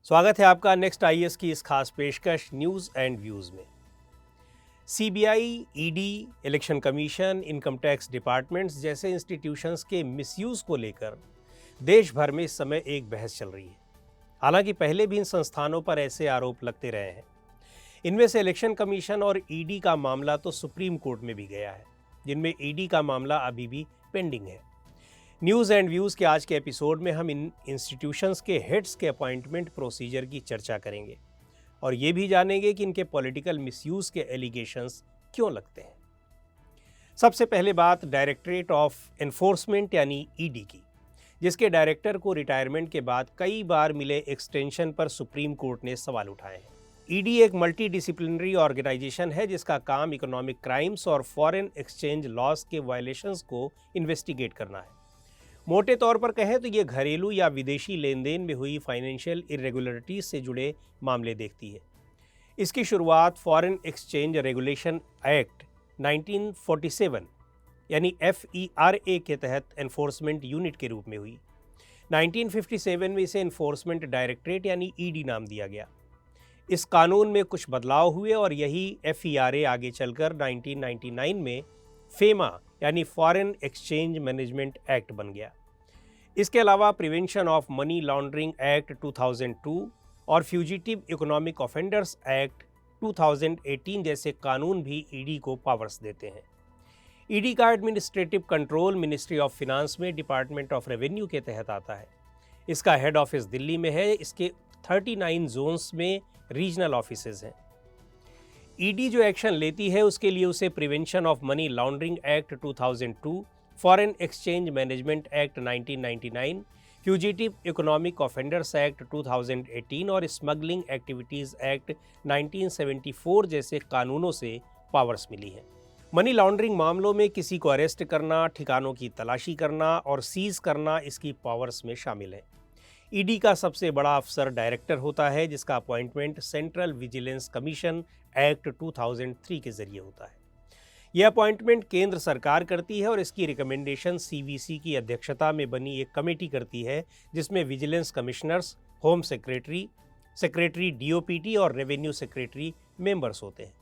स्वागत है आपका नेक्स्ट आईएएस की इस खास पेशकश न्यूज़ एंड व्यूज़ में। CBI, ED, election commission, income tax departments जैसे इंस्टीट्यूशंस के मिसयूज़ को लेकर देश भर में इस समय एक बहस चल रही है। हालांकि पहले भी इन संस्थानों पर ऐसे आरोप लगते रहे हैं। इनमें से इलेक्शन कमीशन और ईडी का मामला तो सुप्रीम कोर्ट में भी गया है, जिनमें ईडी का मामला अभी भी पेंडिंग है। न्यूज़ एंड व्यूज़ के आज के एपिसोड में हम इन इंस्टीट्यूशंस के हेड्स के अपॉइंटमेंट प्रोसीजर की चर्चा करेंगे और ये भी जानेंगे कि इनके पॉलिटिकल मिसयूज़ के एलिगेशंस क्यों लगते हैं। सबसे पहले बात डायरेक्टरेट ऑफ एनफोर्समेंट यानी ईडी की, जिसके डायरेक्टर को रिटायरमेंट के बाद कई बार मिले एक्सटेंशन पर सुप्रीम कोर्ट ने सवाल उठाए हैं। ईडी एक मल्टी डिसिप्लिनरी ऑर्गेनाइजेशन है जिसका काम इकोनॉमिक क्राइम्स और फॉरेन एक्सचेंज लॉज के वायलेशंस को इन्वेस्टिगेट करना है। मोटे तौर पर कहें तो ये घरेलू या विदेशी लेन देन में हुई फाइनेंशियल इरेगुलरिटीज से जुड़े मामले देखती है। इसकी शुरुआत फॉरेन एक्सचेंज रेगुलेशन एक्ट 1947 यानी FERA के तहत एनफोर्समेंट यूनिट के रूप में हुई। 1957 में इसे एनफोर्समेंट डायरेक्टरेट यानी ईडी नाम दिया गया। इस कानून में कुछ बदलाव हुए और यही FERA आगे चलकर 1999 में फेमा यानी फॉरेन एक्सचेंज मैनेजमेंट एक्ट बन गया। इसके अलावा prevention of money laundering act 2002 और फ्यूजिटिव इकोनॉमिक ऑफेंडर्स एक्ट 2018 जैसे कानून भी ईडी को पावर्स देते हैं। ईडी का administrative control ministry of finance में डिपार्टमेंट ऑफ रेवेन्यू के तहत आता है। इसका हेड ऑफिस दिल्ली में है। इसके 39 जोन्स में रीजनल ऑफिसेज हैं। ईडी जो एक्शन लेती है उसके लिए उसे prevention of money laundering act 2002, foreign exchange management act 1999, fugitive economic offenders act 2018 और स्मगलिंग एक्टिविटीज़ एक्ट 1974 जैसे कानूनों से पावर्स मिली हैं। मनी लॉन्ड्रिंग मामलों में किसी को अरेस्ट करना, ठिकानों की तलाशी करना और सीज करना इसकी पावर्स में शामिल है। ईडी का सबसे बड़ा अफसर डायरेक्टर होता है, जिसका appointment central vigilance commission act 2003 के जरिए होता है। यह अपॉइंटमेंट केंद्र सरकार करती है और इसकी रिकमेंडेशन सीवीसी की अध्यक्षता में बनी एक कमेटी करती है, जिसमें vigilance commissioners, home secretary DOPT और रेवेन्यू सेक्रेटरी मेंबर्स होते हैं।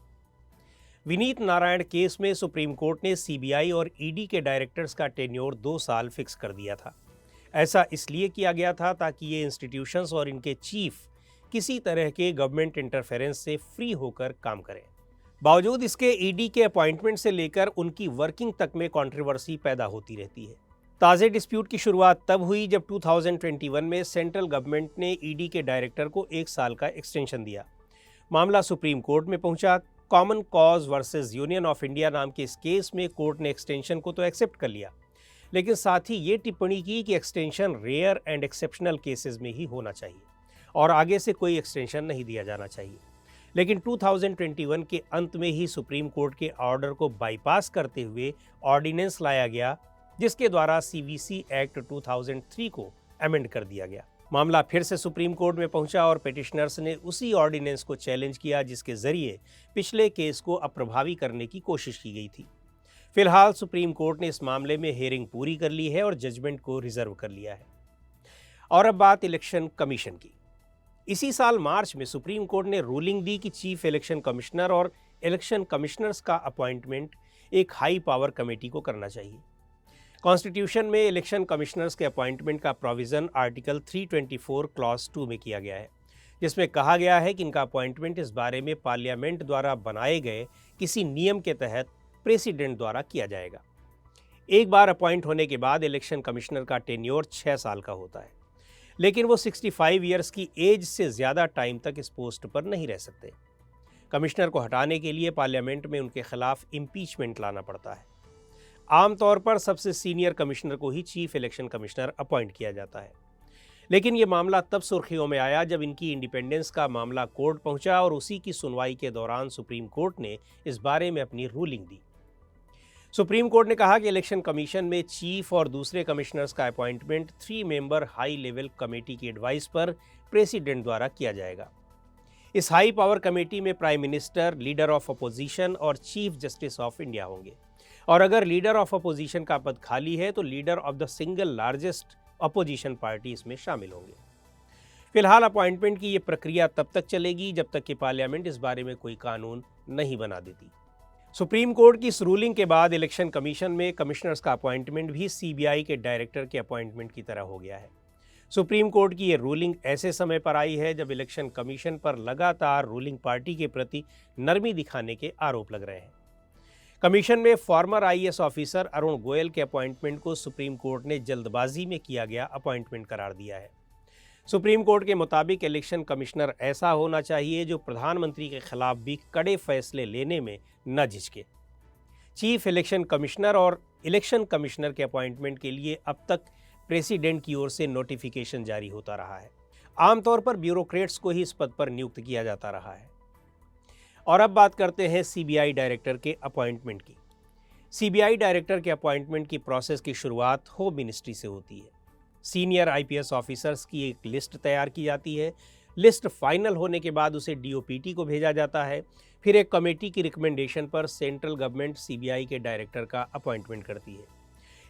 विनीत नारायण केस में सुप्रीम कोर्ट ने सीबीआई और ईडी के डायरेक्टर्स का टेन्योर 2 साल फिक्स कर दिया था। ऐसा इसलिए किया गया था ताकि ये इंस्टीट्यूशंस और इनके चीफ किसी तरह के गवर्नमेंट इंटरफेरेंस से फ्री होकर काम करें। बावजूद इसके ईडी के अपॉइंटमेंट से लेकर उनकी वर्किंग तक में कंट्रोवर्सी पैदा होती रहती है। ताज़े डिस्प्यूट की शुरुआत तब हुई जब 2021 में सेंट्रल गवर्नमेंट ने ईडी के डायरेक्टर को 1 साल का एक्सटेंशन दिया। मामला सुप्रीम कोर्ट में पहुंचा। Common cause versus union of India नाम के इस केस में कोर्ट ने एक्सटेंशन को तो एक्सेप्ट कर लिया, लेकिन साथ ही ये टिप्पणी की कि extension rare and exceptional cases में ही होना चाहिए और आगे से कोई एक्सटेंशन नहीं दिया जाना चाहिए। लेकिन 2021 के अंत में ही सुप्रीम कोर्ट के ऑर्डर को बाईपास करते हुए ऑर्डिनेंस लाया गया, जिसके द्वारा सीवीसी एक्ट 2003 को अमेंड कर दिया गया। मामला फिर से सुप्रीम कोर्ट में पहुंचा और पिटिशनर्स ने उसी ऑर्डिनेंस को चैलेंज किया जिसके जरिए पिछले केस को अप्रभावी करने की कोशिश की गई थी। फिलहाल सुप्रीम कोर्ट ने इस मामले में हियरिंग पूरी कर ली है और जजमेंट को रिजर्व कर लिया है। और अब बात इलेक्शन कमीशन की। इसी साल मार्च में सुप्रीम कोर्ट ने रूलिंग दी कि चीफ इलेक्शन कमिश्नर और इलेक्शन कमिश्नर्स का अपॉइंटमेंट एक हाई पावर कमेटी को करना चाहिए। कॉन्स्टिट्यूशन में इलेक्शन कमिश्नर्स के अपॉइंटमेंट का प्रोविज़न आर्टिकल 324 क्लॉज 2 में किया गया है, जिसमें कहा गया है कि इनका अपॉइंटमेंट इस बारे में पार्लियामेंट द्वारा बनाए गए किसी नियम के तहत प्रेसिडेंट द्वारा किया जाएगा। एक बार अपॉइंट होने के बाद इलेक्शन कमिश्नर का टेन्योर 6 साल का होता है, लेकिन वो 65 ईयर्स की एज से ज़्यादा टाइम तक इस पोस्ट पर नहीं रह सकते। कमिश्नर को हटाने के लिए पार्लियामेंट में उनके खिलाफ इम्पीचमेंट लाना पड़ता है। आमतौर पर सबसे सीनियर कमिश्नर को ही चीफ इलेक्शन कमिश्नर अपॉइंट किया जाता है, लेकिन ये मामला तब सुर्खियों में आया जब इनकी इंडिपेंडेंस का मामला कोर्ट पहुंचा और उसी की सुनवाई के दौरान सुप्रीम कोर्ट ने इस बारे में अपनी रूलिंग दी। सुप्रीम कोर्ट ने कहा कि इलेक्शन कमीशन में चीफ और दूसरे कमिश्नर्स का appointment 3 member high level committee की एडवाइस पर प्रेसिडेंट द्वारा किया जाएगा। इस हाई पावर कमेटी में prime minister, leader of opposition और चीफ जस्टिस ऑफ इंडिया होंगे, और अगर लीडर ऑफ अपोजिशन का पद खाली है तो leader of the single largest opposition party इसमें शामिल होंगे। फिलहाल अपॉइंटमेंट की ये प्रक्रिया तब तक चलेगी जब तक कि पार्लियामेंट इस बारे में कोई कानून नहीं बना देती। सुप्रीम कोर्ट की इस रूलिंग के बाद इलेक्शन कमीशन में कमिश्नर्स का अपॉइंटमेंट भी सीबीआई के डायरेक्टर के अपॉइंटमेंट की तरह हो गया है। सुप्रीम कोर्ट की ये रूलिंग ऐसे समय पर आई है जब इलेक्शन कमीशन पर लगातार रूलिंग पार्टी के प्रति नरमी दिखाने के आरोप लग रहे हैं। कमीशन में farmer IAS officer Arun Goyal के अपॉइंटमेंट को सुप्रीम कोर्ट ने जल्दबाजी में किया गया अपॉइंटमेंट करार दिया है। सुप्रीम कोर्ट के मुताबिक इलेक्शन कमिश्नर ऐसा होना चाहिए जो प्रधानमंत्री के खिलाफ भी कड़े फैसले लेने में न झिझके। चीफ इलेक्शन कमिश्नर और इलेक्शन कमिश्नर के अपॉइंटमेंट के लिए अब तक प्रेसिडेंट की ओर से नोटिफिकेशन जारी होता रहा है। आमतौर पर ब्यूरोक्रेट्स को ही इस पद पर नियुक्त किया जाता रहा है। और अब बात करते हैं सीबीआई डायरेक्टर के अपॉइंटमेंट की। सीबीआई डायरेक्टर के अपॉइंटमेंट की प्रोसेस की शुरुआत होम मिनिस्ट्री से होती है। सीनियर आईपीएस ऑफिसर्स की एक लिस्ट तैयार की जाती है। लिस्ट फाइनल होने के बाद उसे डीओपीटी को भेजा जाता है। फिर एक कमेटी की रिकमेंडेशन पर सेंट्रल गवर्नमेंट सीबीआई के डायरेक्टर का अपॉइंटमेंट करती है।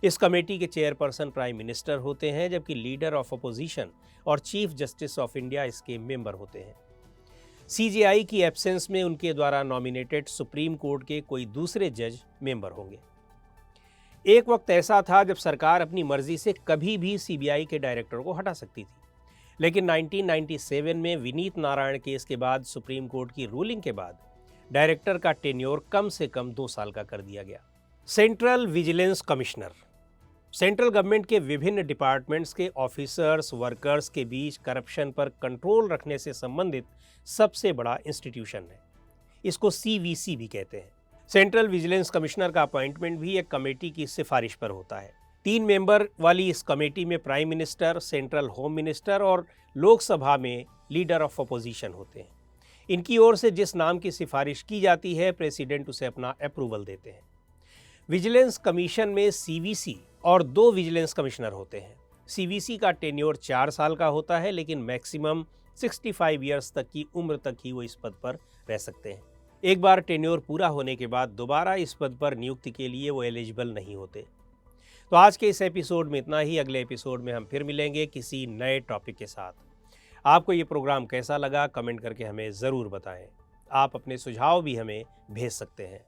इस कमेटी के चेयरपर्सन प्राइम मिनिस्टर होते हैं, जबकि लीडर ऑफ अपोजिशन और चीफ जस्टिस ऑफ इंडिया इसके मेंबर होते हैं। सीजेआई की एब्सेंस में उनके द्वारा नॉमिनेटेड सुप्रीम कोर्ट के कोई दूसरे जज मेंबर होंगे। एक वक्त ऐसा था जब सरकार अपनी मर्जी से कभी भी सीबीआई के डायरेक्टर को हटा सकती थी, लेकिन 1997 में विनीत नारायण केस के बाद सुप्रीम कोर्ट की रूलिंग के बाद डायरेक्टर का टेन्योर कम से कम 2 साल का कर दिया गया। Central vigilance commissioner central government के विभिन्न डिपार्टमेंट्स के ऑफिसर्स वर्कर्स के बीच करप्शन पर कंट्रोल रखने से संबंधित सबसे बड़ा इंस्टीट्यूशन है। इसको सीवीसी भी कहते हैं। सेंट्रल विजिलेंस कमिश्नर का अपॉइंटमेंट भी एक कमेटी की सिफारिश पर होता है। 3 मेंबर वाली इस कमेटी में prime minister, central home minister और लोकसभा में लीडर ऑफ अपोजिशन होते हैं। इनकी ओर से जिस नाम की सिफारिश की जाती है, प्रेसिडेंट उसे अपना अप्रूवल देते हैं। विजिलेंस कमीशन में सीवीसी और 2 विजिलेंस कमिश्नर होते हैं। सीवीसी का टेन्योर 4 साल का होता है, लेकिन मैक्सिमम 65 ईयर्स तक की उम्र तक ही वो इस पद पर रह सकते हैं। एक बार टेन्योर पूरा होने के बाद दोबारा इस पद पर नियुक्ति के लिए वो एलिजिबल नहीं होते। तो आज के इस एपिसोड में इतना ही। अगले एपिसोड में हम फिर मिलेंगे किसी नए टॉपिक के साथ। आपको ये प्रोग्राम कैसा लगा कमेंट करके हमें ज़रूर बताएं। आप अपने सुझाव भी हमें भेज सकते हैं।